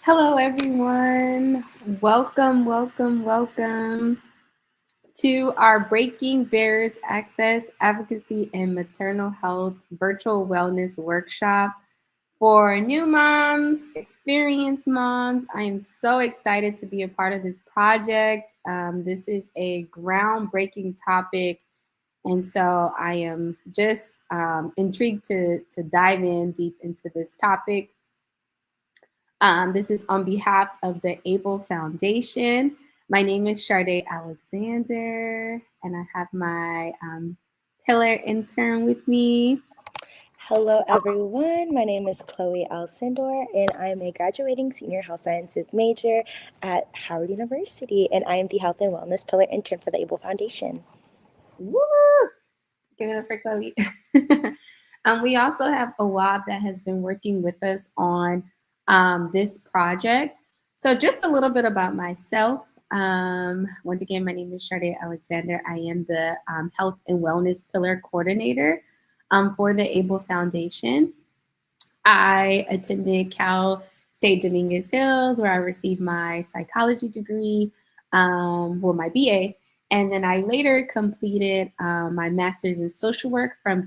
Hello, everyone. Welcome to our Breaking Barriers Access, Advocacy, and Maternal Health Virtual Wellness Workshop for new moms, experienced moms. I am so excited to be a part of this project. This is a groundbreaking topic, and so I am just intrigued to dive in deep into this topic. This is on behalf of the Able Foundation. My name is Sade Alexander, and I have my pillar intern with me. Hello, everyone. My name is Chloe Alcindor, and I'm a graduating senior health sciences major at Howard University, and I am the Health and Wellness Pillar Intern for the Able Foundation. Woo! Give it up for Chloe. We also have Awab that has been working with us on this project. So, just a little bit about myself. Once again, my name is Sade Alexander. I am the Health and Wellness Pillar Coordinator for the Able Foundation. I attended Cal State Dominguez Hills, where I received my psychology degree, my BA. And then I later completed my master's in social work from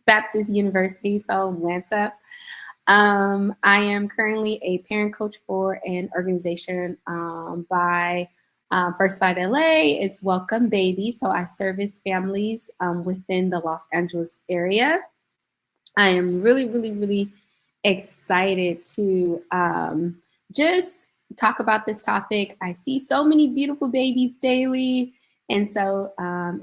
Baptist University, so Atlanta. I am currently a parent coach for an organization by First 5 LA. It's Welcome Baby. So I service families within the Los Angeles area. I am really excited to just talk about this topic. I see so many beautiful babies daily. And so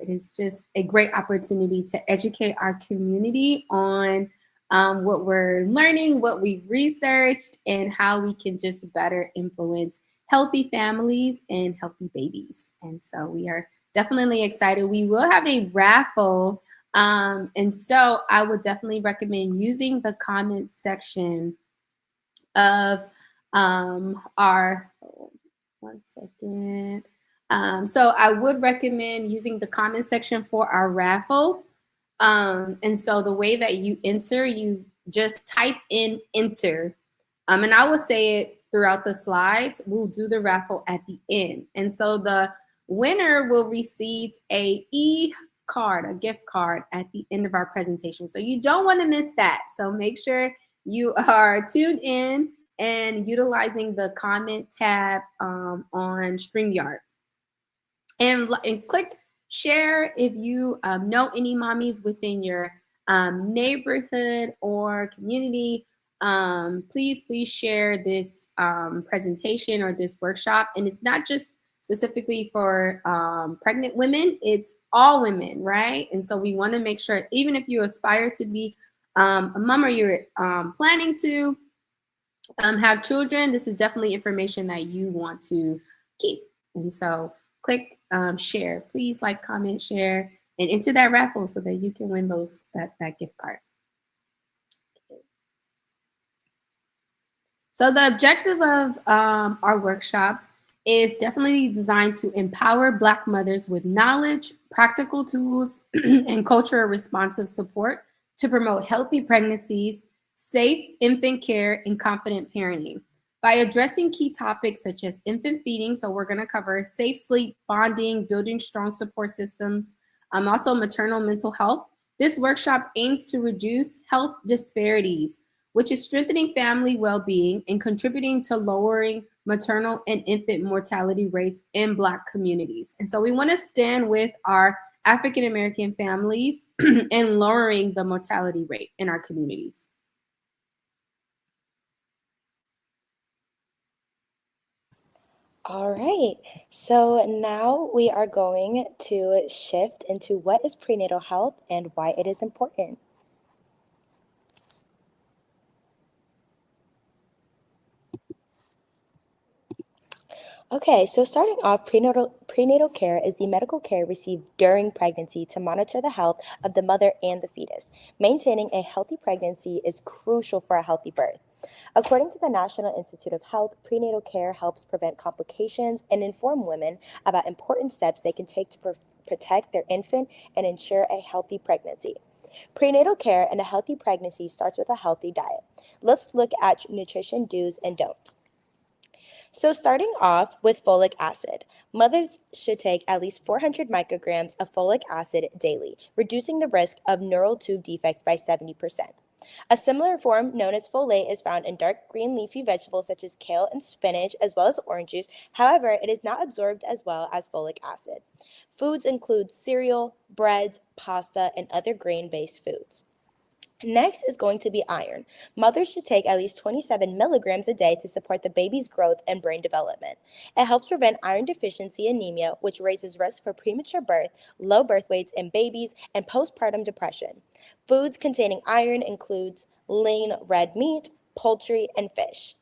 it is just a great opportunity to educate our community on what we're learning, what we've researched, and how we can just better influence healthy families and healthy babies. And so we are definitely excited. We will have a raffle. And so I would definitely recommend using the comments section of our, one second. So I would recommend using the comment section for our raffle. And so the way that you enter, you just type in enter. And I will say it throughout the slides. We'll do the raffle at the end. And so the winner will receive a gift card at the end of our presentation. So you don't want to miss that. So make sure you are tuned in and utilizing the comment tab on StreamYard. And click share if you know any mommies within your neighborhood or community. Please share this presentation or this workshop. And it's not just specifically for pregnant women, it's all women, right? And so we want to make sure, even if you aspire to be a mom or you're planning to have children, this is definitely information that you want to keep. And so click share. Please like, comment, share, and enter that raffle so that you can win that gift card. So the objective of our workshop is definitely designed to empower Black mothers with knowledge, practical tools, and cultural responsive support to promote healthy pregnancies, safe infant care, and confident parenting. By addressing key topics such as infant feeding, so we're going to cover safe sleep, bonding, building strong support systems, also maternal mental health. This workshop aims to reduce health disparities, which is strengthening family well-being and contributing to lowering maternal and infant mortality rates in Black communities. And so we want to stand with our African American families in lowering the mortality rate in our communities. All right, so now we are going to shift into what is prenatal health and why it is important. Okay, so starting off, prenatal care is the medical care received during pregnancy to monitor the health of the mother and the fetus. Maintaining a healthy pregnancy is crucial for a healthy birth. According to the National Institute of Health, prenatal care helps prevent complications and inform women about important steps they can take to protect their infant and ensure a healthy pregnancy. Prenatal care and a healthy pregnancy starts with a healthy diet. Let's look at nutrition do's and don'ts. So, starting off with folic acid, mothers should take at least 400 micrograms of folic acid daily, reducing the risk of neural tube defects by 70%. A similar form, known as folate, is found in dark green leafy vegetables such as kale and spinach, as well as orange juice. However, it is not absorbed as well as folic acid. Foods include cereal, breads, pasta, and other grain based foods. Next is going to be iron. Mothers should take at least 27 milligrams a day to support the baby's growth and brain development. It helps prevent iron deficiency anemia, which raises risk for premature birth, low birth weights in babies, and postpartum depression. Foods containing iron includes lean red meat, poultry, and fish.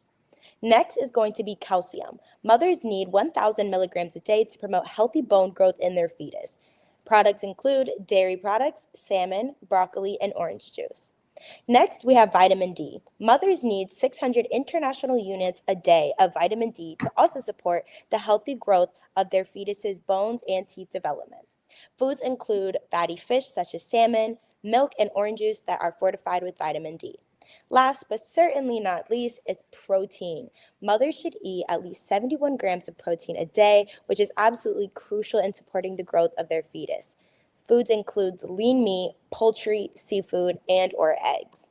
Next is going to be calcium. Mothers need 1,000 milligrams a day to promote healthy bone growth in their fetus. Products include dairy products, salmon, broccoli, and orange juice. Next, we have vitamin D. Mothers need 600 international units a day of vitamin D to also support the healthy growth of their fetus's bones and teeth development. Foods include fatty fish such as salmon, milk, and orange juice that are fortified with vitamin D. Last but certainly not least is protein. Mothers should eat at least 71 grams of protein a day, which is absolutely crucial in supporting the growth of their fetus. Foods include lean meat, poultry, seafood, and or eggs.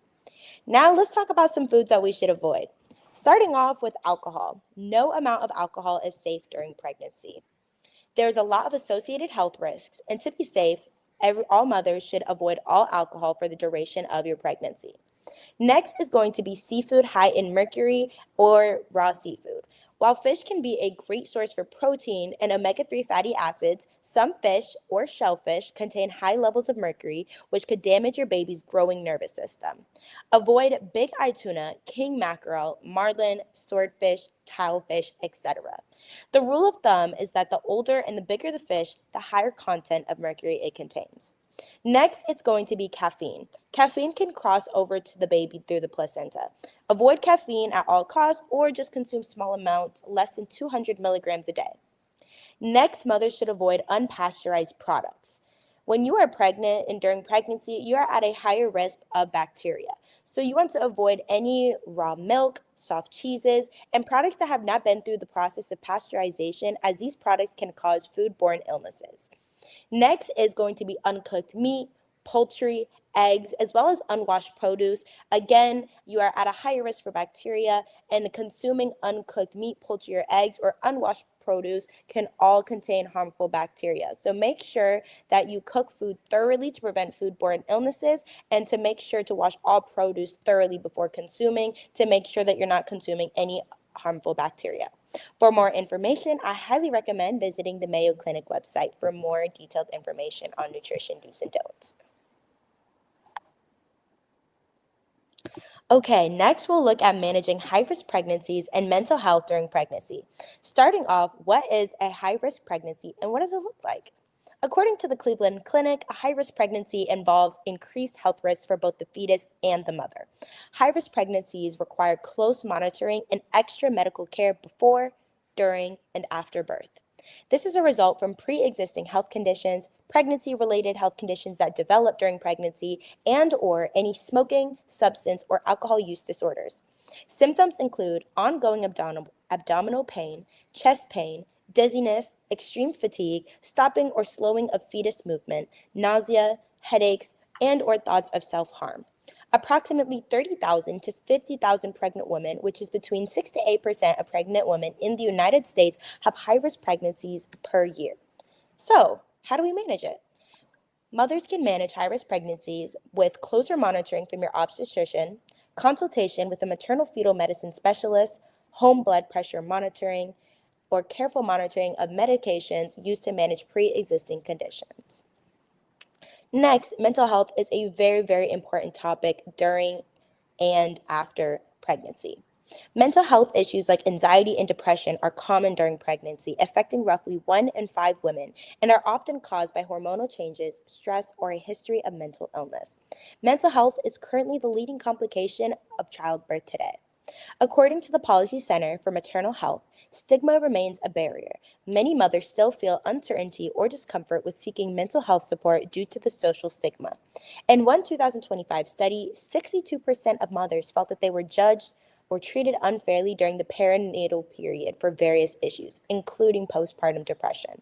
Now let's talk about some foods that we should avoid. Starting off with alcohol. No amount of alcohol is safe during pregnancy. There's a lot of associated health risks, and to be safe, all mothers should avoid all alcohol for the duration of your pregnancy. Next is going to be seafood high in mercury or raw seafood. While fish can be a great source for protein and omega-3 fatty acids, some fish or shellfish contain high levels of mercury, which could damage your baby's growing nervous system. Avoid big eye tuna, king mackerel, marlin, swordfish, tilefish, etc. The rule of thumb is that the older and the bigger the fish, the higher content of mercury it contains. Next, it's going to be caffeine. Caffeine can cross over to the baby through the placenta. Avoid caffeine at all costs or just consume small amounts, less than 200 milligrams a day. Next, mothers should avoid unpasteurized products. When you are pregnant and during pregnancy, you are at a higher risk of bacteria. So you want to avoid any raw milk, soft cheeses, and products that have not been through the process of pasteurization, as these products can cause foodborne illnesses. Next is going to be uncooked meat, poultry, eggs, as well as unwashed produce. Again, you are at a higher risk for bacteria, and consuming uncooked meat, poultry, or eggs, or unwashed produce can all contain harmful bacteria. So make sure that you cook food thoroughly to prevent foodborne illnesses, and to make sure to wash all produce thoroughly before consuming to make sure that you're not consuming any harmful bacteria. For more information, I highly recommend visiting the Mayo Clinic website for more detailed information on nutrition do's and don'ts. Okay, next we'll look at managing high-risk pregnancies and mental health during pregnancy. Starting off, what is a high-risk pregnancy and what does it look like? According to the Cleveland Clinic, a high-risk pregnancy involves increased health risks for both the fetus and the mother. High-risk pregnancies require close monitoring and extra medical care before, during, and after birth. This is a result from pre-existing health conditions, pregnancy-related health conditions that develop during pregnancy, and or any smoking, substance, or alcohol use disorders. Symptoms include ongoing abdominal pain, chest pain, dizziness, extreme fatigue, stopping or slowing of fetus movement, nausea, headaches, and or thoughts of self-harm. Approximately 30,000 to 50,000 pregnant women, which is between 6 to 8% of pregnant women in the United States, have high-risk pregnancies per year. So, how do we manage it? Mothers can manage high-risk pregnancies with closer monitoring from your obstetrician, consultation with a maternal fetal medicine specialist, home blood pressure monitoring, or careful monitoring of medications used to manage pre-existing conditions. Next, mental health is a very, very important topic during and after pregnancy. Mental health issues like anxiety and depression are common during pregnancy, affecting roughly 1 in 5 women, and are often caused by hormonal changes, stress, or a history of mental illness. Mental health is currently the leading complication of childbirth today. According to the Policy Center for Maternal Health, stigma remains a barrier. Many mothers still feel uncertainty or discomfort with seeking mental health support due to the social stigma. In one 2025 study, 62% of mothers felt that they were judged or treated unfairly during the perinatal period for various issues, including postpartum depression.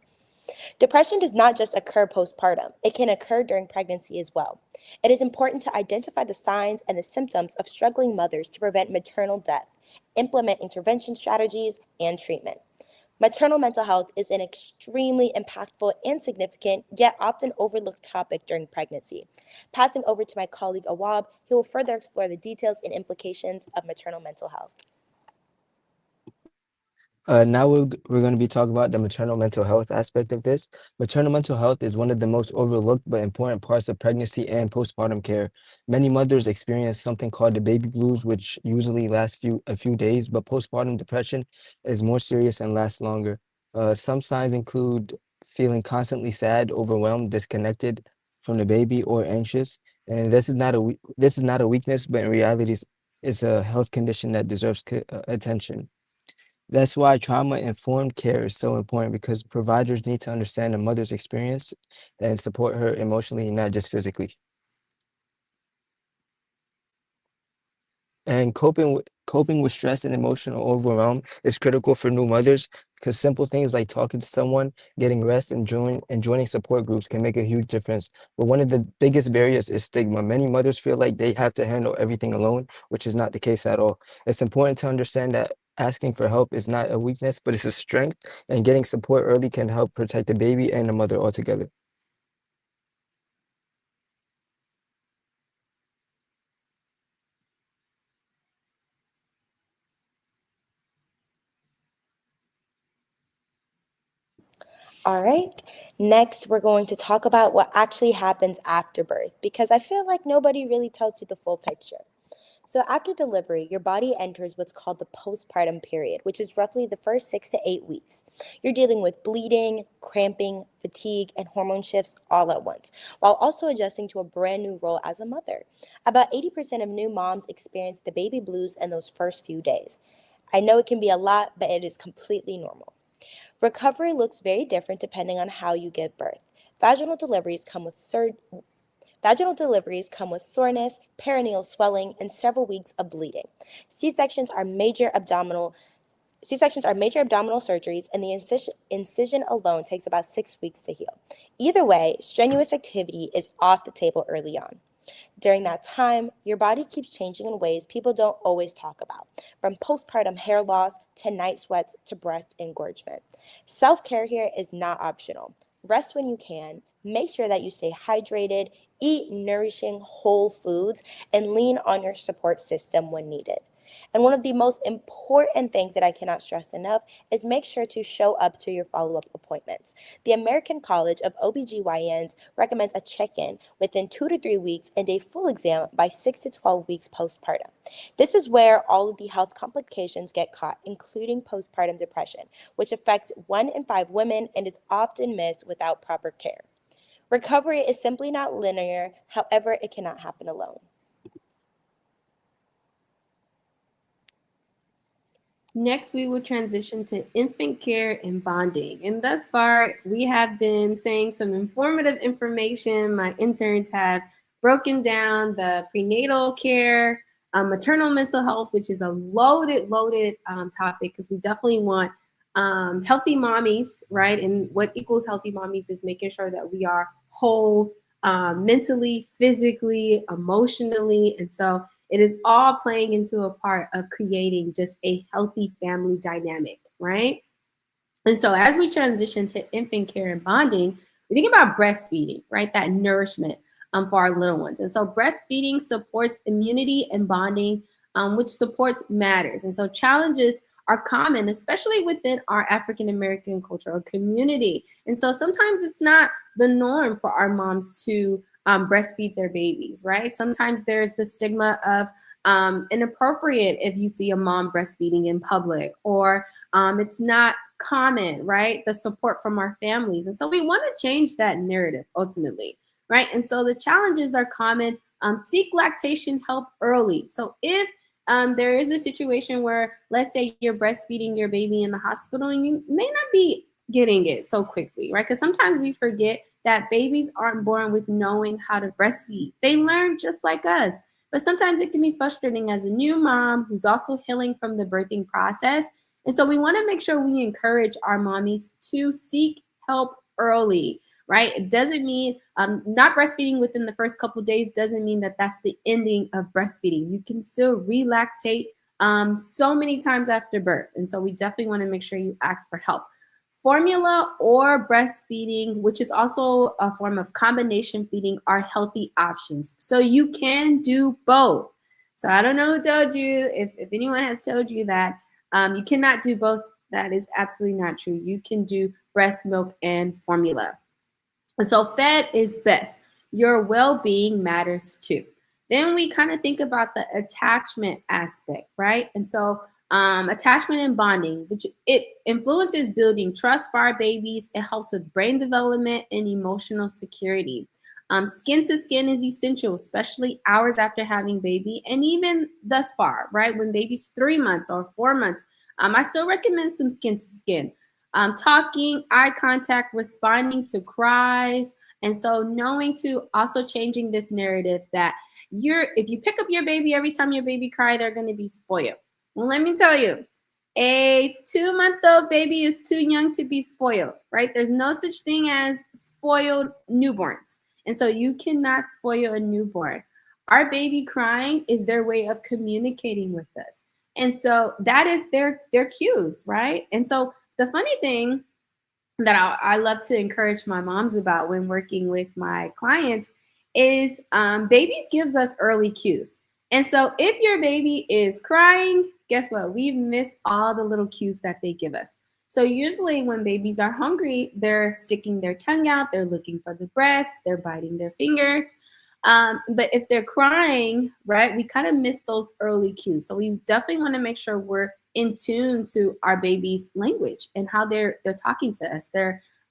Depression does not just occur postpartum, it can occur during pregnancy as well. It is important to identify the signs and the symptoms of struggling mothers to prevent maternal death, implement intervention strategies, and treatment. Maternal mental health is an extremely impactful and significant, yet often overlooked topic during pregnancy. Passing over to my colleague Awab, he will further explore the details and implications of maternal mental health. Now we're going to be talking about the maternal mental health aspect of this. Maternal mental health is one of the most overlooked but important parts of pregnancy and postpartum care. Many mothers experience something called the baby blues, which usually lasts a few days, but postpartum depression is more serious and lasts longer. Some signs include feeling constantly sad, overwhelmed, disconnected from the baby, or anxious. And this is not a weakness, but in reality, it's a health condition that deserves attention. That's why trauma-informed care is so important because providers need to understand the mother's experience and support her emotionally, not just physically. And coping with stress and emotional overwhelm is critical for new mothers because simple things like talking to someone, getting rest, and joining support groups can make a huge difference. But one of the biggest barriers is stigma. Many mothers feel like they have to handle everything alone, which is not the case at all. It's important to understand that asking for help is not a weakness, but it's a strength, and getting support early can help protect the baby and the mother altogether. All right, next we're going to talk about what actually happens after birth because I feel like nobody really tells you the full picture. So, after delivery, your body enters what's called the postpartum period, which is roughly the first 6 to 8 weeks. You're dealing with bleeding, cramping, fatigue, and hormone shifts all at once, while also adjusting to a brand new role as a mother. About 80% of new moms experience the baby blues in those first few days. I know it can be a lot, but it is completely normal. Recovery looks very different depending on how you give birth. Vaginal deliveries come with sur- Vaginal deliveries come with soreness, perineal swelling, and several weeks of bleeding. C-sections are major abdominal C-sections are major abdominal surgeries, and the incision alone takes about 6 weeks to heal. Either way, strenuous activity is off the table early on. During that time, your body keeps changing in ways people don't always talk about, from postpartum hair loss to night sweats to breast engorgement. Self care here is not optional. Rest when you can, make sure that you stay hydrated, eat nourishing whole foods, and lean on your support system when needed. And one of the most important things that I cannot stress enough is make sure to show up to your follow up appointments. The American College of OBGYNs recommends a check in within 2 to 3 weeks and a full exam by 6 to 12 weeks postpartum. This is where all of the health complications get caught, including postpartum depression, which affects 1 in 5 women and is often missed without proper care. Recovery is simply not linear, however, it cannot happen alone. Next, we will transition to infant care and bonding. And thus far, we have been saying some informative information. My interns have broken down the prenatal care, maternal mental health, which is a loaded topic because we definitely want healthy mommies, right? And what equals healthy mommies is making sure that we are whole mentally, physically, emotionally. And so it is all playing into a part of creating just a healthy family dynamic, right? And so as we transition to infant care and bonding, we think about breastfeeding, right? That nourishment for our little ones. And so breastfeeding supports immunity and bonding, which supports matters. And so challenges are common, especially within our African American cultural community. And so sometimes it's not the norm for our moms to breastfeed their babies, right? Sometimes there's the stigma of inappropriate if you see a mom breastfeeding in public, or it's not common, right? The support from our families. And so we want to change that narrative ultimately, right? And so the challenges are common. Seek lactation help early. So if there is a situation where, let's say, you're breastfeeding your baby in the hospital and you may not be getting it so quickly, right? Because sometimes we forget that babies aren't born with knowing how to breastfeed. They learn just like us. but sometimes it can be frustrating as a new mom who's also healing from the birthing process. And so we want to make sure we encourage our mommies to seek help early, right? It doesn't mean not breastfeeding within the first couple days doesn't mean that that's the ending of breastfeeding. You can still relactate so many times after birth. And so we definitely want to make sure you ask for help. Formula or breastfeeding, which is also a form of combination feeding, are healthy options. So you can do both. So I don't know who told you, if anyone has told you that you cannot do both, that is absolutely not true. You can do breast milk and formula. So fed is best. Your well-being matters too. Then we kind of think about the attachment aspect, right? And so attachment and bonding, which it influences building trust for our babies. It helps with brain development and emotional security. Skin to skin is essential, especially hours after having baby, and even thus far, right? When baby's 3 months or 4 months, I still recommend some skin to skin. Talking, eye contact, responding to cries. And so knowing to also changing this narrative that if you pick up your baby every time your baby cry, they're going to be spoiled. Well, let me tell you, a 2-month-old baby is too young to be spoiled, right? There's no such thing as spoiled newborns. And so you cannot spoil a newborn. Our baby crying is their way of communicating with us. And so that is their cues, right? And so the funny thing that I love to encourage my moms about when working with my clients is babies gives us early cues. And so if your baby is crying, guess what? We've missed all the little cues that they give us. So usually when babies are hungry, they're sticking their tongue out, they're looking for the breast, they're biting their fingers. But if they're crying, right, we kind of miss those early cues. So we definitely want to make sure we're in tune to our baby's language and how they're talking to us.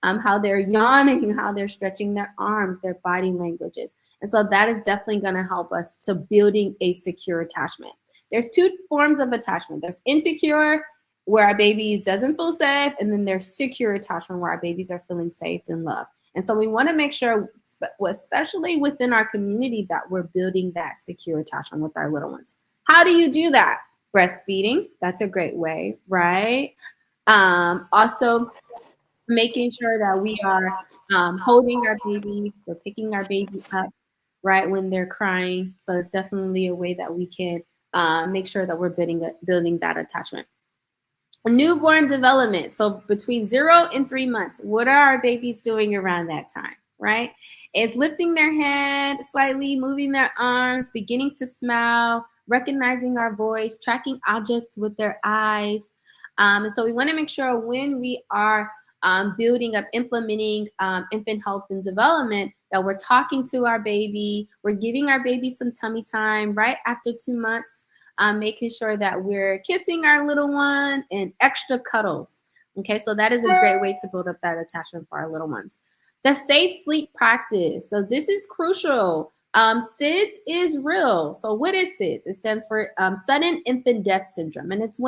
How they're yawning, how they're stretching their arms, their body languages. And so that is definitely going to help us to building a secure attachment. There's two forms of attachment. There's insecure, where our baby doesn't feel safe, and then there's secure attachment, where our babies are feeling safe and loved. And so we want to make sure, especially within our community, that we're building that secure attachment with our little ones. How do you do that? Breastfeeding, that's a great way, right? Also, making sure that we are holding our baby, we're picking our baby up, right, when they're crying. So it's definitely a way that we can make sure that we're building that attachment. Newborn development. So between 0 and 3 months, what are our babies doing around that time, right? It's lifting their head slightly, moving their arms, beginning to smile, recognizing our voice, tracking objects with their eyes. And so we want to make sure when we are building up, implementing infant health and development, that we're talking to our baby, we're giving our baby some tummy time right after 2 months. Making sure that we're kissing our little one and extra cuddles. Okay, so that is a great way to build up that attachment for our little ones. The safe sleep practice. So this is crucial. SIDS is real. So what is SIDS? It stands for sudden infant death syndrome. And it's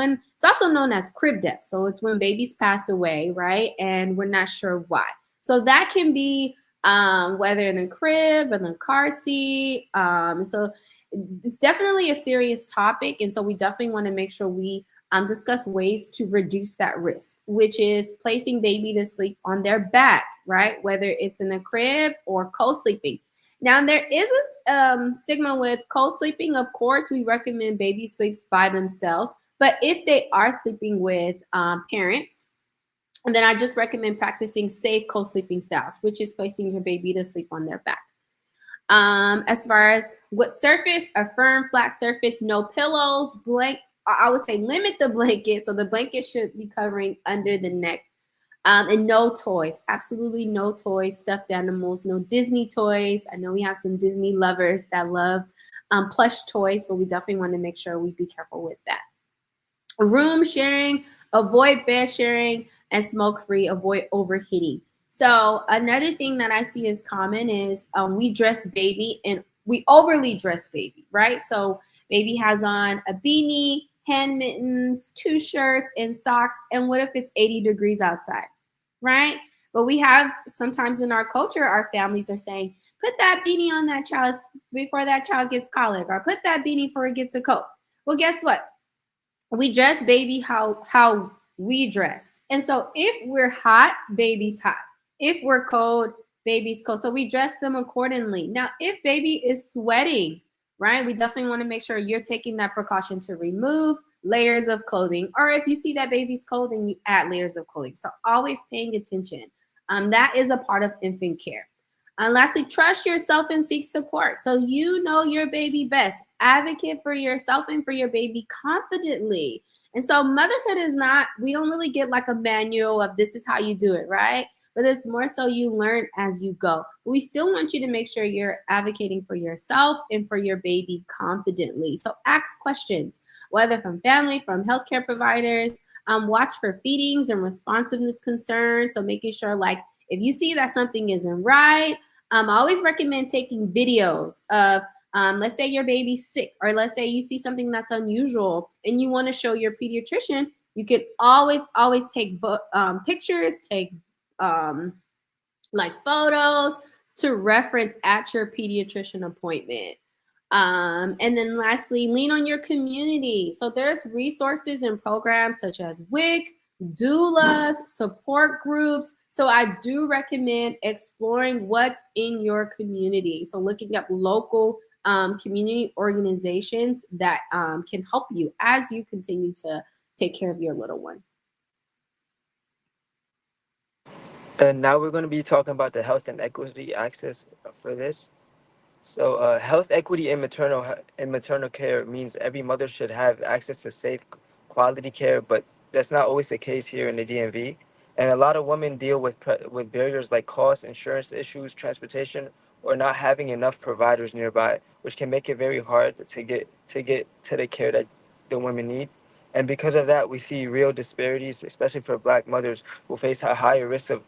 also known as crib death. So it's when babies pass away, right? And we're not sure why. So that can be whether in a crib, in a car seat. So it's definitely a serious topic. And so we definitely want to make sure we discuss ways to reduce that risk, which is placing baby to sleep on their back, right? Whether it's in a crib or co-sleeping. Now, there is a stigma with co-sleeping. Of course, we recommend baby sleeps by themselves. But if they are sleeping with parents, and then I just recommend practicing safe co-sleeping styles, which is placing your baby to sleep on their back. As far as what surface, a firm, flat surface, no pillows, I would say limit the blanket. So the blanket should be covering under the neck. And no toys, absolutely no toys, stuffed animals, no Disney toys. I know we have some Disney lovers that love plush toys, but we definitely want to make sure we be careful with that. Room sharing, avoid bed sharing, and smoke-free, avoid overheating. So another thing that I see is common is we dress baby and we overly dress baby, right? So baby has on a beanie, hand mittens, 2 shirts, and socks. And what if it's 80 degrees outside, right? But we have sometimes in our culture, our families are saying, put that beanie on that child before that child gets colic, or put that beanie before it gets a cold. Well, guess what? We dress baby how we dress. And so if we're hot, baby's hot. If we're cold, baby's cold. So we dress them accordingly. Now, if baby is sweating, right, we definitely want to make sure you're taking that precaution to remove layers of clothing. Or if you see that baby's cold, then you add layers of clothing. So always paying attention. That is a part of infant care. And lastly, trust yourself and seek support. So you know your baby best. Advocate for yourself and for your baby confidently. And so motherhood is not, we don't really get like a manual of this is how you do it, right? But it's more so you learn as you go. We still want you to make sure you're advocating for yourself and for your baby confidently. So ask questions, whether from family, from healthcare providers. Watch for feedings and responsiveness concerns. So making sure like if you see that something isn't right, I always recommend taking videos of, let's say your baby's sick, or let's say you see something that's unusual and you want to show your pediatrician. You could always take pictures, take like photos to reference at your pediatrician appointment. And then lastly, lean on your community. So there's resources and programs such as WIC, doulas, support groups. So I do recommend exploring what's in your community. So looking up local community organizations that can help you as you continue to take care of your little one. And now we're going to be talking about the health and equity access for this. So, health equity in maternal care means every mother should have access to safe, quality care, but that's not always the case here in the DMV. And a lot of women deal with with barriers like cost, insurance issues, transportation, or not having enough providers nearby, which can make it very hard to get to the care that the women need. And because of that, we see real disparities, especially for Black mothers who face a higher risk of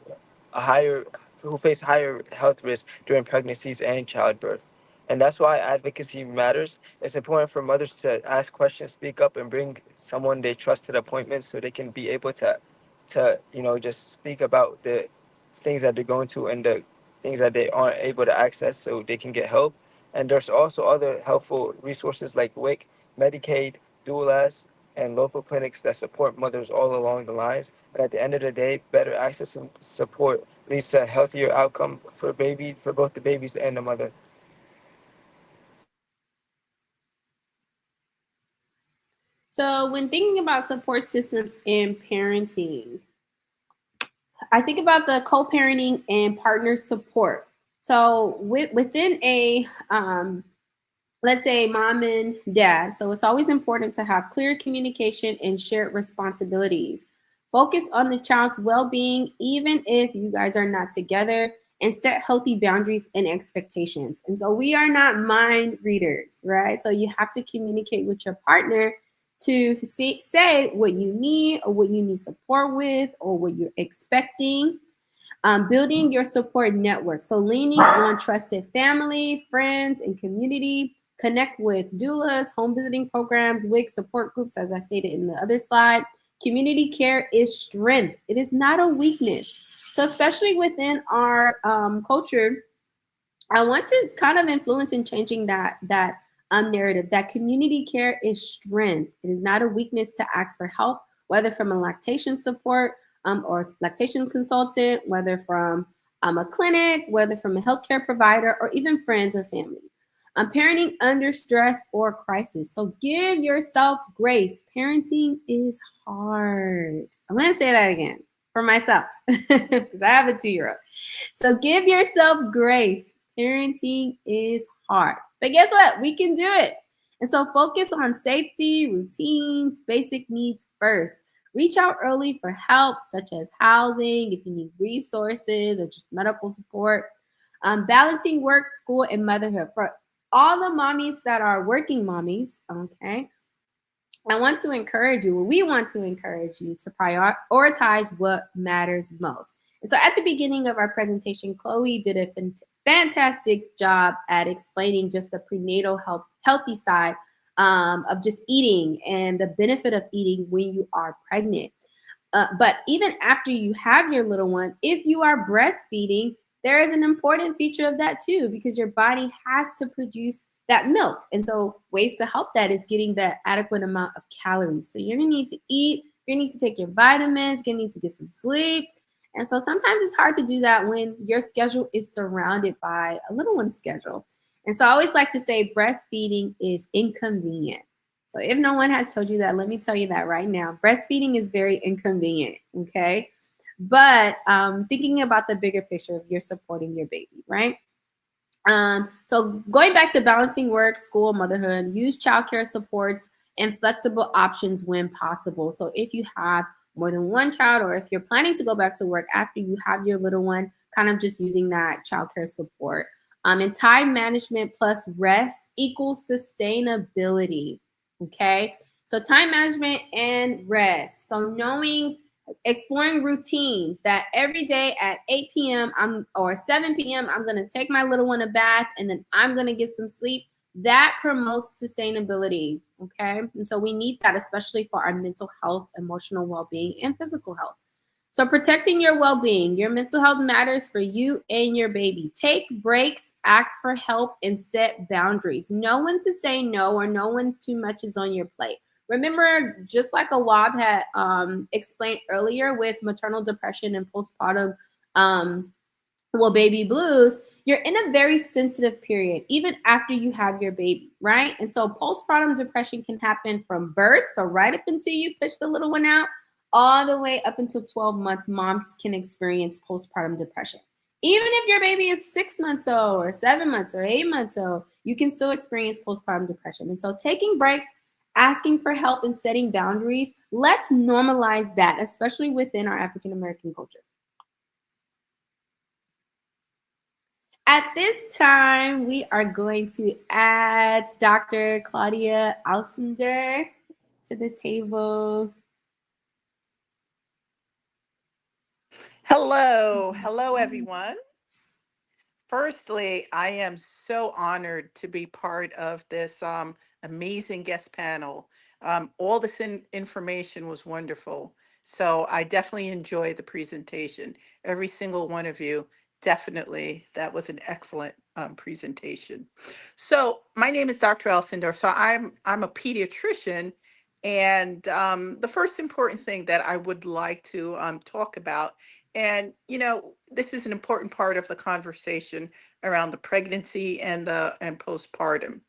a higher who face higher health risks during pregnancies and childbirth. And that's why advocacy matters. It's important for mothers to ask questions, speak up, and bring someone they trust to the appointments so they can be able to just speak about the things that they're going to and the things that they aren't able to access so they can get help. And there's also other helpful resources like WIC, Medicaid, doulas, and local clinics that support mothers all along the lines. And at the end of the day, better access and support leads to a healthier outcome for both the babies and the mother. So when thinking about support systems in parenting, I think about the co-parenting and partner support. So within a let's say mom and dad. So it's always important to have clear communication and shared responsibilities. Focus on the child's well-being even if you guys are not together, and set healthy boundaries and expectations. And so we are not mind readers, right? So you have to communicate with your partner to say what you need or what you need support with or what you're expecting. Building your support network. So leaning on trusted family, friends, and community. Connect with doulas, home visiting programs, WIC support groups, as I stated in the other slide. Community care is strength. It is not a weakness. So especially within our culture, I want to kind of influence in changing that narrative. That community care is strength. It is not a weakness to ask for help, whether from a lactation support or lactation consultant, whether from a clinic, whether from a healthcare provider, or even friends or family. Parenting under stress or crisis. So give yourself grace. Parenting is hard. I'm going to say that again for myself because I have a 2-year-old. So give yourself grace. Parenting is hard. But guess what? We can do it. And so focus on safety, routines, basic needs first. Reach out early for help, such as housing, if you need resources or just medical support. Balancing work, school, and motherhood. For all the mommies that are working mommies, okay, I want to encourage you, we want to encourage you to prioritize what matters most. And so at the beginning of our presentation, Chloe did a fantastic job at explaining just the prenatal healthy side of just eating and the benefit of eating when you are pregnant. But even after you have your little one, if you are breastfeeding, there is an important feature of that too, because your body has to produce that milk. And so, ways to help that is getting the adequate amount of calories. So, you're gonna need to eat, you're gonna need to take your vitamins, you're gonna need to get some sleep. And so, sometimes it's hard to do that when your schedule is surrounded by a little one's schedule. And so, I always like to say breastfeeding is inconvenient. So if no one has told you that, let me tell you that right now. Breastfeeding is very inconvenient, okay? But thinking about the bigger picture, you're supporting your baby, right? So going back to balancing work, school, motherhood, use childcare supports and flexible options when possible. So if you have more than one child, or if you're planning to go back to work after you have your little one, kind of just using that childcare support. And time management plus rest equals sustainability. Okay. So time management and rest. So knowing exploring routines that every day at 8 p.m. or 7 p.m. I'm going to take my little one a bath and then I'm going to get some sleep. That promotes sustainability. Okay. And so we need that, especially for our mental health, emotional well-being, and physical health. So protecting your well-being, your mental health matters for you and your baby. Take breaks, ask for help, and set boundaries. Know when to say no, or know when too much is on your plate. Remember, just like Awab had explained earlier with maternal depression and postpartum baby blues, you're in a very sensitive period, even after you have your baby, right? And so postpartum depression can happen from birth, so right up until you push the little one out, all the way up until 12 months, moms can experience postpartum depression. Even if your baby is 6 months old, or 7 months, or 8 months old, you can still experience postpartum depression. And so taking breaks, asking for help, and setting boundaries, let's normalize that, especially within our African American culture. At this time, we are going to add Dr. Claudia Alcindor to the table. Hello, everyone. Firstly, I am so honored to be part of this amazing guest panel. All this information was wonderful. So I definitely enjoyed the presentation. Every single one of you, definitely, that was an excellent presentation. So my name is Dr. Alcindor. So I'm a pediatrician. And the first important thing that I would like to talk about, and this is an important part of the conversation around the pregnancy and postpartum.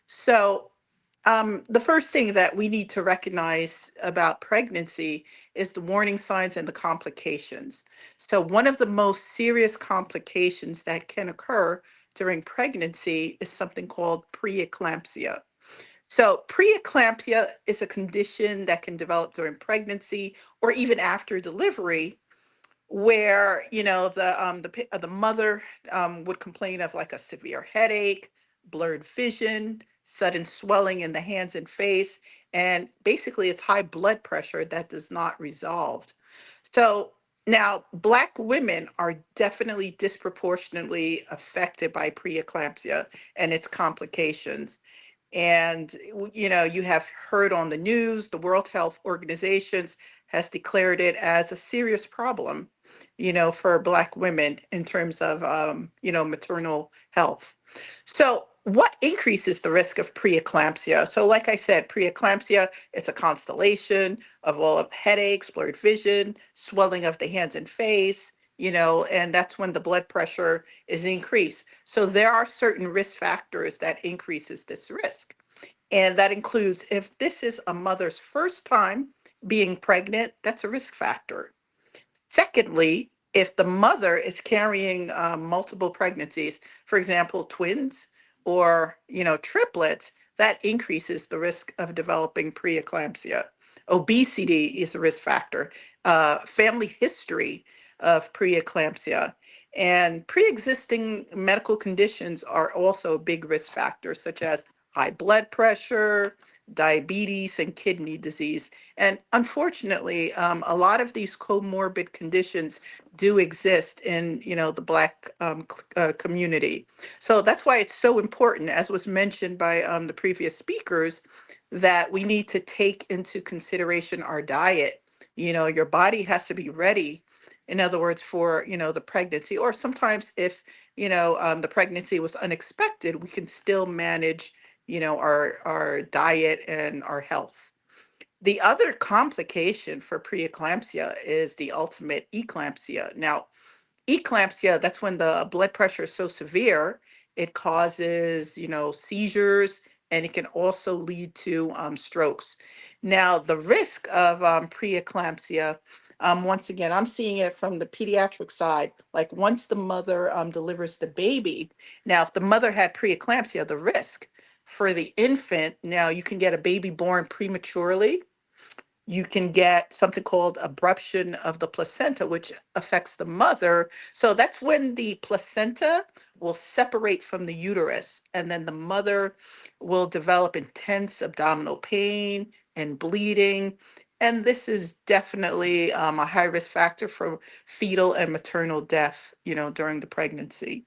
So, the first thing that we need to recognize about pregnancy is the warning signs and the complications. So, one of the most serious complications that can occur during pregnancy is something called preeclampsia. So, preeclampsia is a condition that can develop during pregnancy or even after delivery, where the mother would complain of like a severe headache, blurred vision, sudden swelling in the hands and face, and basically it's high blood pressure that does not resolve. So now Black women are definitely disproportionately affected by preeclampsia and its complications. And you have heard on the news, the World Health Organizations has declared it as a serious problem, for Black women in terms of, maternal health. So what increases the risk of preeclampsia? So like I said, preeclampsia, it's a constellation of all of headaches, blurred vision, swelling of the hands and face, and that's when the blood pressure is increased. So there are certain risk factors that increases this risk. And that includes, if this is a mother's first time being pregnant, that's a risk factor. Secondly, if the mother is carrying multiple pregnancies, for example, twins or triplets, that increases the risk of developing preeclampsia. Obesity is a risk factor. Family history of preeclampsia and pre-existing medical conditions are also big risk factors, such as high blood pressure, diabetes, and kidney disease. And unfortunately, a lot of these comorbid conditions do exist in, the Black community. So that's why it's so important, as was mentioned by the previous speakers, that we need to take into consideration our diet Your body has to be ready. In other words, for, the pregnancy, or sometimes if, the pregnancy was unexpected, we can still manage, our diet and our health. The other complication for preeclampsia is the ultimate eclampsia. Now, eclampsia, that's when the blood pressure is so severe, it causes, seizures, and it can also lead to strokes. Now, the risk of preeclampsia, once again, I'm seeing it from the pediatric side. Like once the mother delivers the baby, now, if the mother had preeclampsia, the risk for the infant, now you can get a baby born prematurely. You can get something called abruption of the placenta, which affects the mother. So that's when the placenta will separate from the uterus, and then the mother will develop intense abdominal pain and bleeding. And this is definitely a high risk factor for fetal and maternal death, during the pregnancy.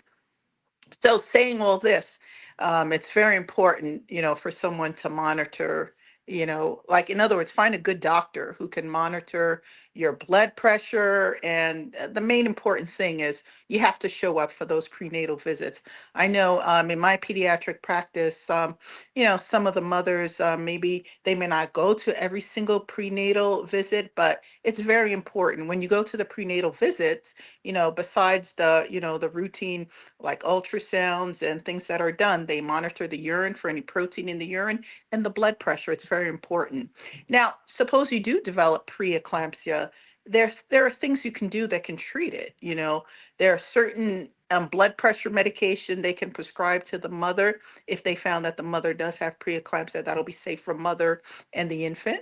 So saying all this, it's very important, for someone to monitor, like in other words, find a good doctor who can monitor your blood pressure. And the main important thing is you have to show up for those prenatal visits. I know in my pediatric practice, some of the mothers, maybe they may not go to every single prenatal visit, but it's very important when you go to the prenatal visits, besides the routine like ultrasounds and things that are done. They monitor the urine for any protein in the urine and the blood pressure. It's very important. Now, suppose you do develop preeclampsia, there are things you can do that can treat it. There are certain blood pressure medication they can prescribe to the mother if they found that the mother does have preeclampsia. That'll be safe for mother and the infant,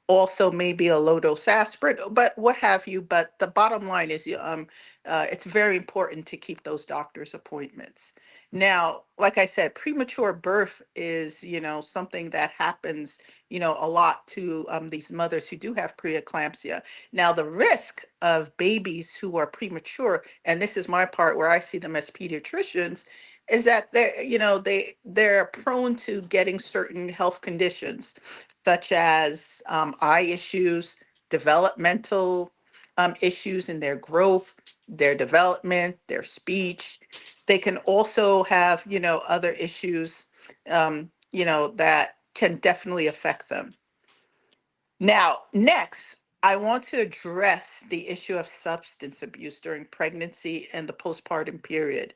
also maybe a low dose aspirin, but what have you. But the bottom line is, it's very important to keep those doctor's appointments. Now, like I said, premature birth is, something that happens, a lot to these mothers who do have preeclampsia. Now, the risk of babies who are premature, and this is my part where I see them as pediatricians, is that they're prone to getting certain health conditions such as eye issues, developmental issues in their growth, their development, their speech. They can also have, other issues, that can definitely affect them. Now, next, I want to address the issue of substance abuse during pregnancy and the postpartum period.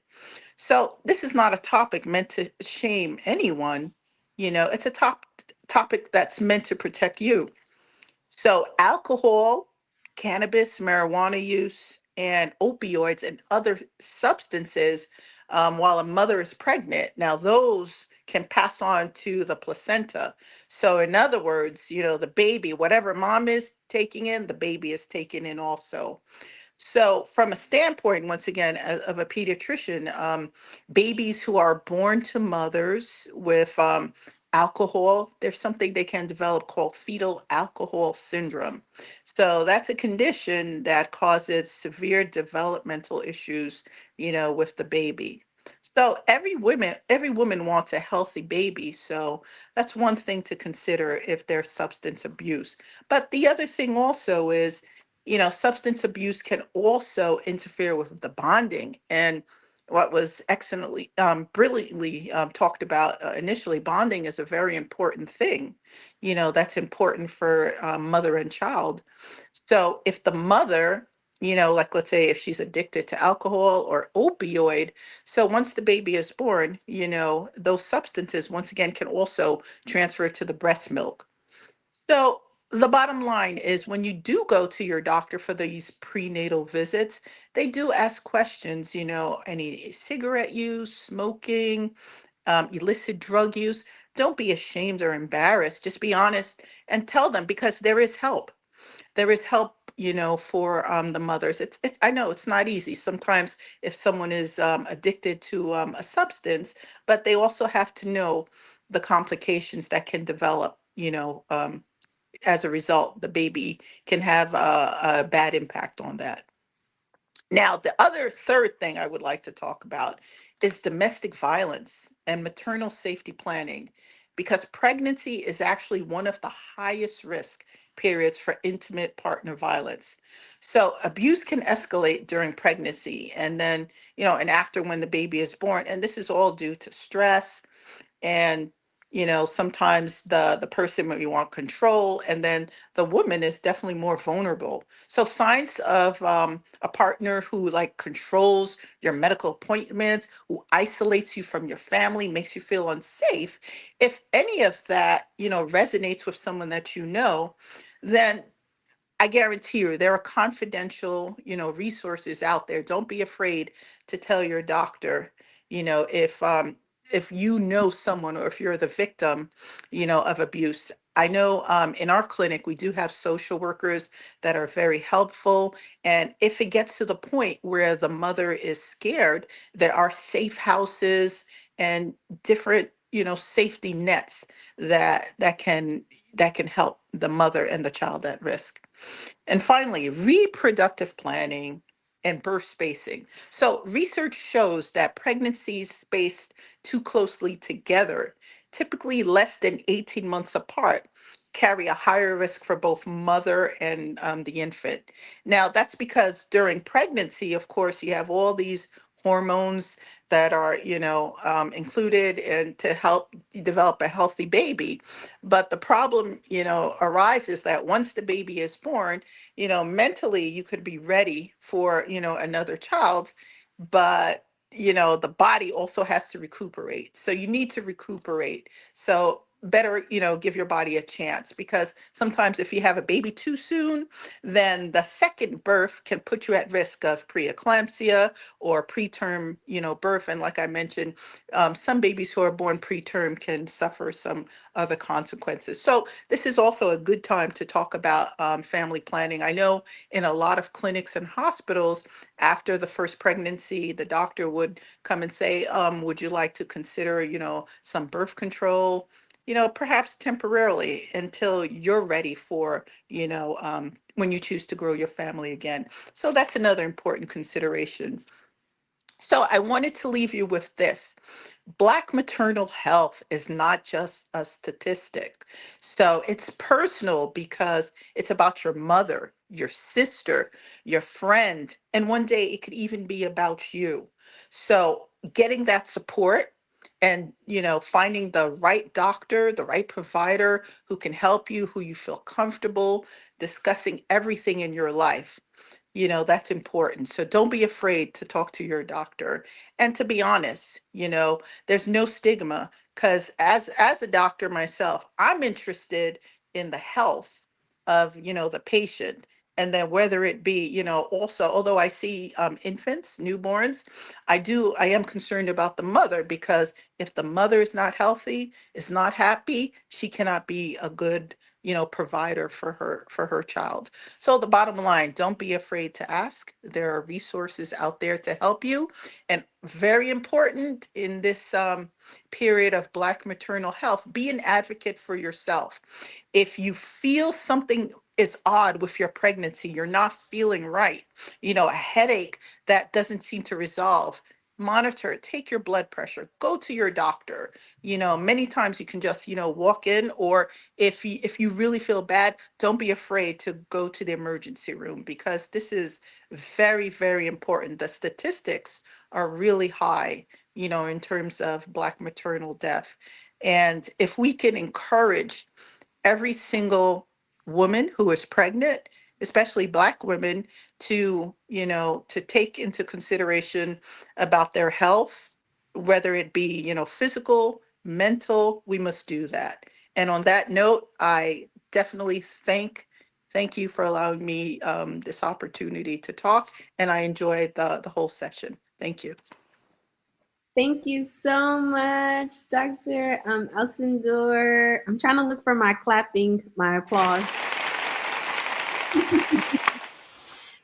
So, this is not a topic meant to shame anyone. It's a topic that's meant to protect you. So, alcohol, cannabis, marijuana use, and opioids and other substances while a mother is pregnant, now those can pass on to the placenta. So, in other words, the baby, whatever mom is taking in, the baby is taking in also. So, from a standpoint, once again, of a pediatrician, babies who are born to mothers with alcohol, there's something they can develop called fetal alcohol syndrome. So, that's a condition that causes severe developmental issues, with the baby. So every woman wants a healthy baby. So that's one thing to consider if there's substance abuse. But the other thing also is, substance abuse can also interfere with the bonding. And what was excellently, brilliantly talked about initially, bonding is a very important thing, that's important for mother and child. So if the mother, like let's say if she's addicted to alcohol or opioid, so once the baby is born, those substances once again can also transfer to the breast milk. So the bottom line is when you do go to your doctor for these prenatal visits, they do ask questions, any cigarette use, smoking, illicit drug use. Don't be ashamed or embarrassed. Just be honest and tell them, because there is help. There is help, for the mothers. It's I know it's not easy sometimes if someone is addicted to a substance, but they also have to know the complications that can develop, as a result. The baby can have a bad impact on that. Now, the other third thing I would like to talk about is domestic violence and maternal safety planning, because pregnancy is actually one of the highest risk periods for intimate partner violence. So abuse can escalate during pregnancy and then, and after when the baby is born. And this is all due to stress, and sometimes the person maybe want control, and then the woman is definitely more vulnerable. So signs of a partner who like controls your medical appointments, who isolates you from your family, makes you feel unsafe, if any of that resonates with someone that then I guarantee you there are confidential, resources out there. Don't be afraid to tell your doctor, if you know someone or if you're the victim, of abuse. I know in our clinic we do have social workers that are very helpful. And if it gets to the point where the mother is scared, there are safe houses and different, safety nets that can help the mother and the child at risk. And finally, reproductive planning and birth spacing. So, research shows that pregnancies spaced too closely together, typically less than 18 months apart, carry a higher risk for both mother and the infant. Now, that's because during pregnancy, of course, you have all these hormones that are, included and to help you develop a healthy baby. But the problem, arises that once the baby is born, mentally you could be ready for, another child, but the body also has to recuperate. So you need to recuperate. So better, give your body a chance, because sometimes if you have a baby too soon, then the second birth can put you at risk of preeclampsia or preterm, birth. And like I mentioned, some babies who are born preterm can suffer some other consequences. So this is also a good time to talk about family planning. I know in a lot of clinics and hospitals, after the first pregnancy, the doctor would come and say, would you like to consider, some birth control, perhaps temporarily until you're ready for, when you choose to grow your family again. So that's another important consideration. So I wanted to leave you with this. Black maternal health is not just a statistic. So it's personal because it's about your mother, your sister, your friend, and one day it could even be about you. So getting that support and finding the right doctor, the right provider who can help you, who you feel comfortable discussing everything in your life, that's important. So don't be afraid to talk to your doctor. And to be honest, there's no stigma, because as a doctor myself, I'm interested in the health of, the patient. And then whether it be, also, although I see infants, newborns, I am concerned about the mother, because if the mother is not healthy, is not happy, she cannot be a good, provider for her child. So the bottom line, don't be afraid to ask. There are resources out there to help you. And very important in this period of Black maternal health, be an advocate for yourself. If you feel something is odd with your pregnancy, you're not feeling right, a headache that doesn't seem to resolve, monitor, take your blood pressure, go to your doctor. Many times you can just, walk in, or if you really feel bad, don't be afraid to go to the emergency room, because this is very, very important. The statistics are really high, in terms of Black maternal death. And if we can encourage every single woman who is pregnant, especially Black women, to take into consideration about their health, whether it be, physical, mental, we must do that. And on that note, I definitely thank you for allowing me this opportunity to talk, and I enjoyed the whole session. Thank you. Thank you so much, Dr. Elsendor. I'm trying to look for my clapping, my applause.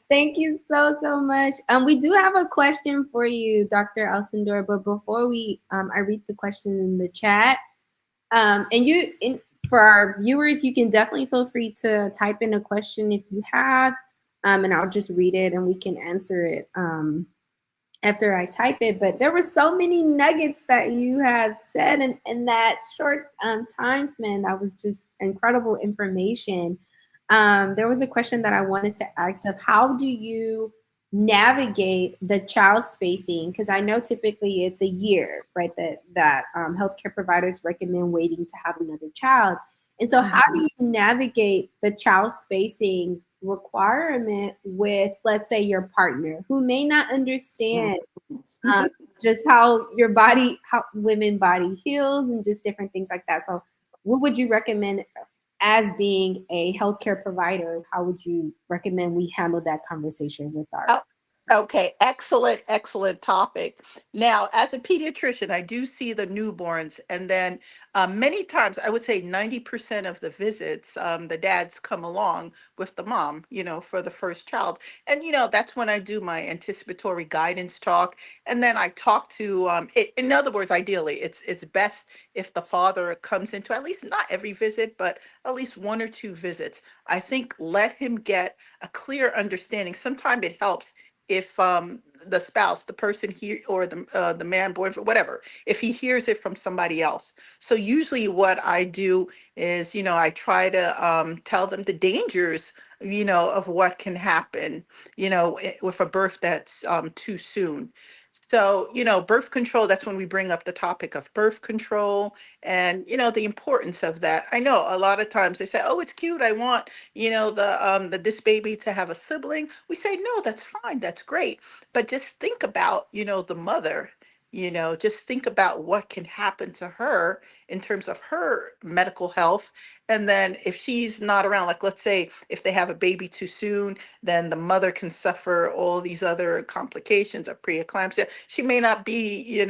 Thank you so, so much. We do have a question for you, Dr. Elsendor, but before I read the question in the chat, for our viewers, you can definitely feel free to type in a question if you have, and I'll just read it and we can answer it after I type it. But there were so many nuggets that you have said in that short time span. That was just incredible information. there was a question that I wanted to ask of how do you navigate the child spacing? Because I know typically it's a year, right? That healthcare providers recommend waiting to have another child. And so, how do Mhm. you navigate the child spacing requirement with, let's say, your partner who may not understand um, just how your body, how women body heals, and just different things like that. So, what would you recommend as being a healthcare provider? How would you recommend we handle that conversation with our? Oh, okay, excellent, excellent topic. Now, as a pediatrician, I do see the newborns, and then many times, I would say 90% of the visits, the dads come along with the mom, for the first child. And, that's when I do my anticipatory guidance talk. And then I talk to, in other words, ideally, it's best if the father comes into at least not every visit, but at least one or two visits. I think let him get a clear understanding. Sometimes it helps if the spouse, the person here, or the man, boyfriend, whatever, if he hears it from somebody else. So usually, what I do is, I try to tell them the dangers, of what can happen, with a birth that's too soon. So, birth control, that's when we bring up the topic of birth control and, the importance of that. I know a lot of times they say, oh, it's cute. I want, the this baby to have a sibling. We say, no, that's fine. That's great. But just think about, the mother, just think about what can happen to her in terms of her medical health. And then if she's not around, like let's say if they have a baby too soon, then the mother can suffer all these other complications of preeclampsia. She may not be,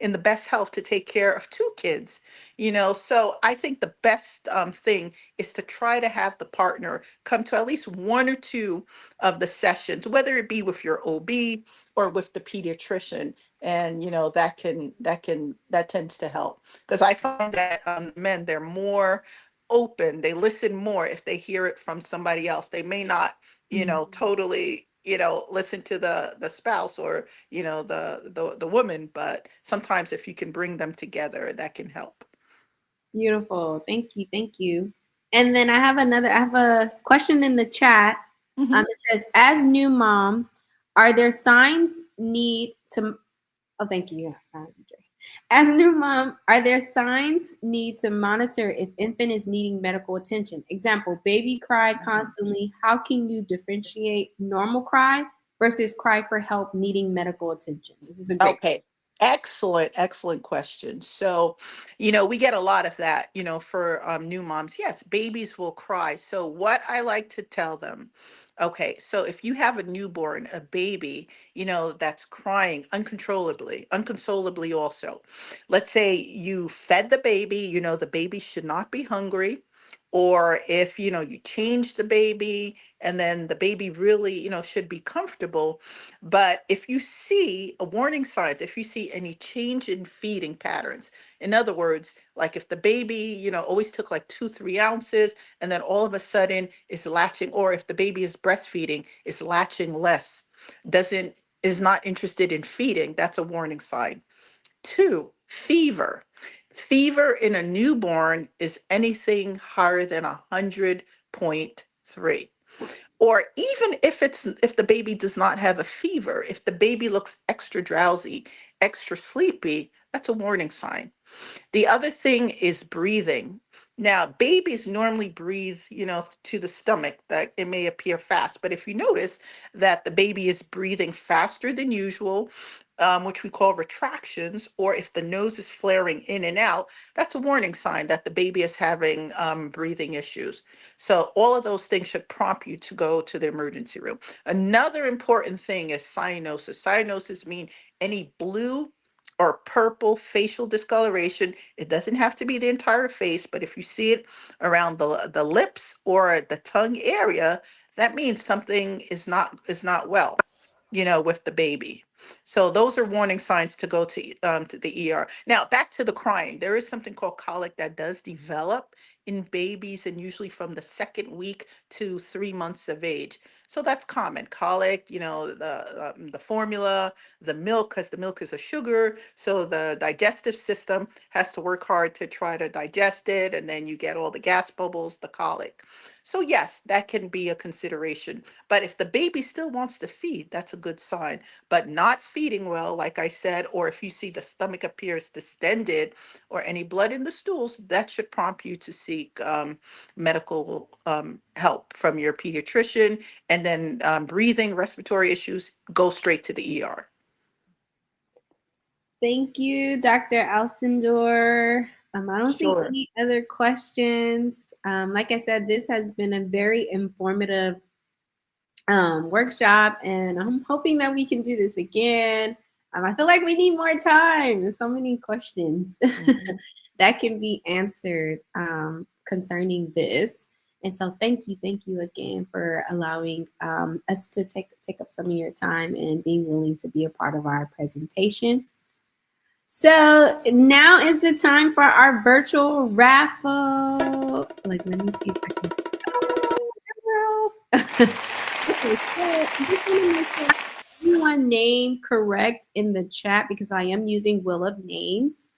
in the best health to take care of two kids, So I think the best thing is to try to have the partner come to at least one or two of the sessions, whether it be with your OB or with the pediatrician. And that tends to help because I find that men, they're more open, they listen more if they hear it from somebody else. They may not, totally, listen to the spouse or, the woman, but sometimes if you can bring them together, that can help. Beautiful. Thank you. Thank you. And then I have a question in the chat. Mhm. It says, as new mom, are there signs need to, oh, thank you. As a new mom, are there signs need to monitor if infant is needing medical attention? Example, baby cry constantly. How can you differentiate normal cry versus cry for help needing medical attention? This is a great. Okay. Excellent, excellent question. So, we get a lot of that, for new moms. Yes, babies will cry. So, what I like to tell them, okay, so if you have a newborn, a baby, that's crying uncontrollably also. Let's say you fed the baby, the baby should not be hungry. Or if, you change the baby and then the baby really, should be comfortable, but if you see a warning signs, if you see any change in feeding patterns, in other words, like if the baby, always took like 2, 3 ounces and then all of a sudden is latching, or if the baby is breastfeeding, is latching less, doesn't, is not interested in feeding, that's a warning sign. Two, fever. Fever in a newborn is anything higher than 100.3. Or even if the baby does not have a fever, if the baby looks extra drowsy, extra sleepy, that's a warning sign. The other thing is breathing. Now, babies normally breathe, to the stomach, that it may appear fast, but if you notice that the baby is breathing faster than usual, which we call retractions, or if the nose is flaring in and out, that's a warning sign that the baby is having breathing issues. So all of those things should prompt you to go to the emergency room. Another important thing is cyanosis. Cyanosis means any blue or purple facial discoloration. It doesn't have to be the entire face, but if you see it around the lips or the tongue area, that means something is not well, with the baby. So those are warning signs to go to the ER. Now back to the crying. There is something called colic that does develop in babies and usually from the second week to 3 months of age. So that's common. Colic, the formula, the milk, because the milk is a sugar. So the digestive system has to work hard to try to digest it. And then you get all the gas bubbles, the colic. So yes, that can be a consideration. But if the baby still wants to feed, that's a good sign. But not feeding well, like I said, or if you see the stomach appears distended or any blood in the stools, that should prompt you to seek medical help from your pediatrician. And then breathing, respiratory issues, go straight to the ER. Thank you, Dr. Alcindor. I don't see Sure. any other questions. Like I said, this has been a very informative workshop, and I'm hoping that we can do this again. I feel like we need more time. There's so many questions that can be answered concerning this. And so thank you again for allowing us to take up some of your time and being willing to be a part of our presentation. So now is the time for our virtual raffle. Like, let me see if I can. Oh, okay, so I'm just gonna make sure everyone name correct in the chat because I am using Wheel of Names.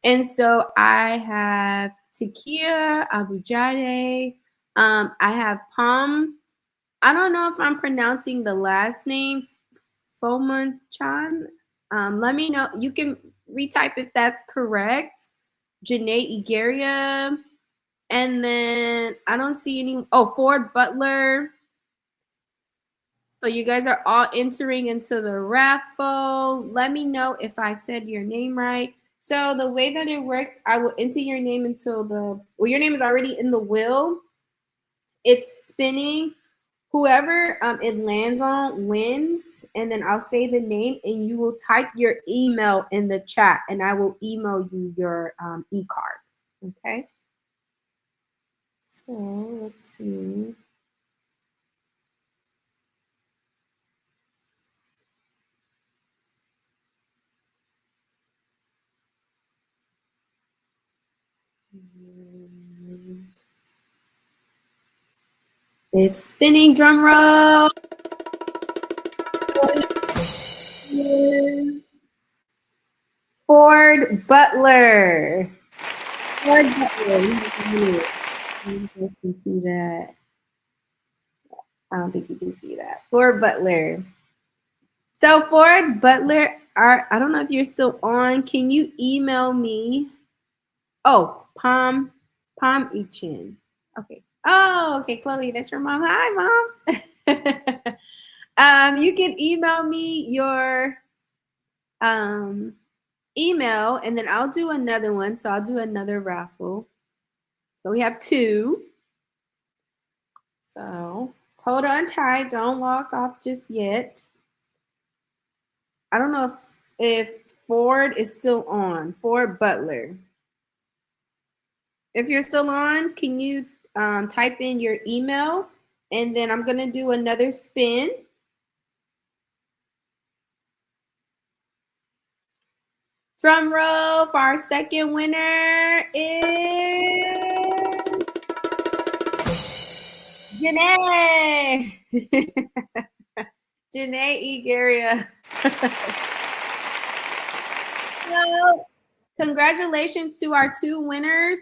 And so I have Takia Abujade. I have Palm. I don't know if I'm pronouncing the last name, Fomanchan. Let me know. You can retype if that's correct. Janae Igaria. And then I don't see any. Oh, Ford Butler. So you guys are all entering into the raffle. Let me know if I said your name right. So the way that it works, I will enter your name until your name is already in the wheel. It's spinning. Whoever it lands on wins, and then I'll say the name, and you will type your email in the chat, and I will email you your e-card. Okay. So let's see. It's spinning, drum roll. Ford Butler. Ford Butler. You can see that. I don't think you can see that. Ford Butler. So Ford Butler, I don't know if you're still on. Can you email me? Oh, Palm Ichin. Okay. Oh, okay, Chloe, that's your mom. Hi, mom. You can email me your email, and then I'll do another one. So I'll do another raffle. So we have 2. So hold on tight. Don't walk off just yet. I don't know if Ford is still on. Ford Butler. If you're still on, can you type in your email? And then I'm going to do another spin. Drum roll for our second winner is Janae. Janae Igaria. So, congratulations to our 2 winners.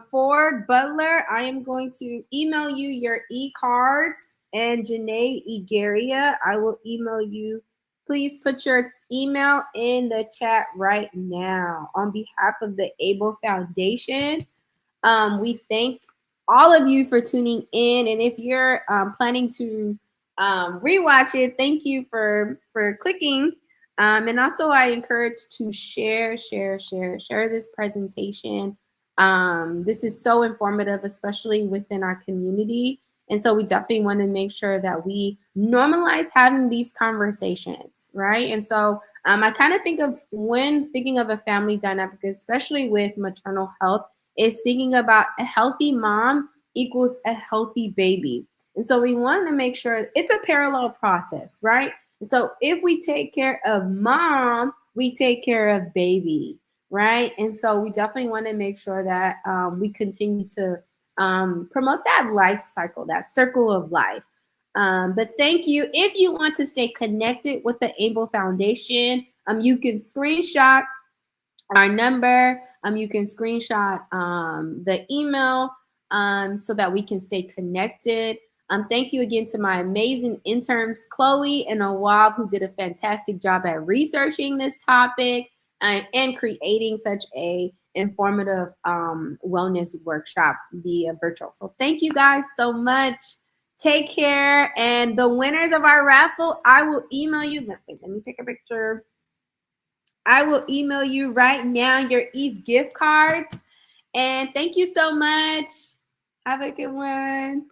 Ford Butler, I am going to email you your e-cards, and Janae Igaria, I will email you. Please put your email in the chat right now. On behalf of the ABLE Foundation, we thank all of you for tuning in. And if you're planning to rewatch it, thank you for clicking. And also, I encourage to share this presentation. This is so informative, especially within our community. And so we definitely want to make sure that we normalize having these conversations, right? And so I kind of think of when thinking of a family dynamic, especially with maternal health, is thinking about a healthy mom equals a healthy baby. And so we want to make sure it's a parallel process, right? And so if we take care of mom, we take care of baby, right? And so we definitely want to make sure that we continue to promote that life cycle, that circle of life. But thank you. If you want to stay connected with the ABLE Foundation, you can screenshot our number. You can screenshot the email so that we can stay connected. Thank you again to my amazing interns, Chloe and Awab, who did a fantastic job at researching this topic and creating such a informative wellness workshop via virtual. So thank you guys so much. Take care. And the winners of our raffle, I will email you. Wait, let me take a picture. I will email you right now your Eve gift cards. And thank you so much. Have a good one.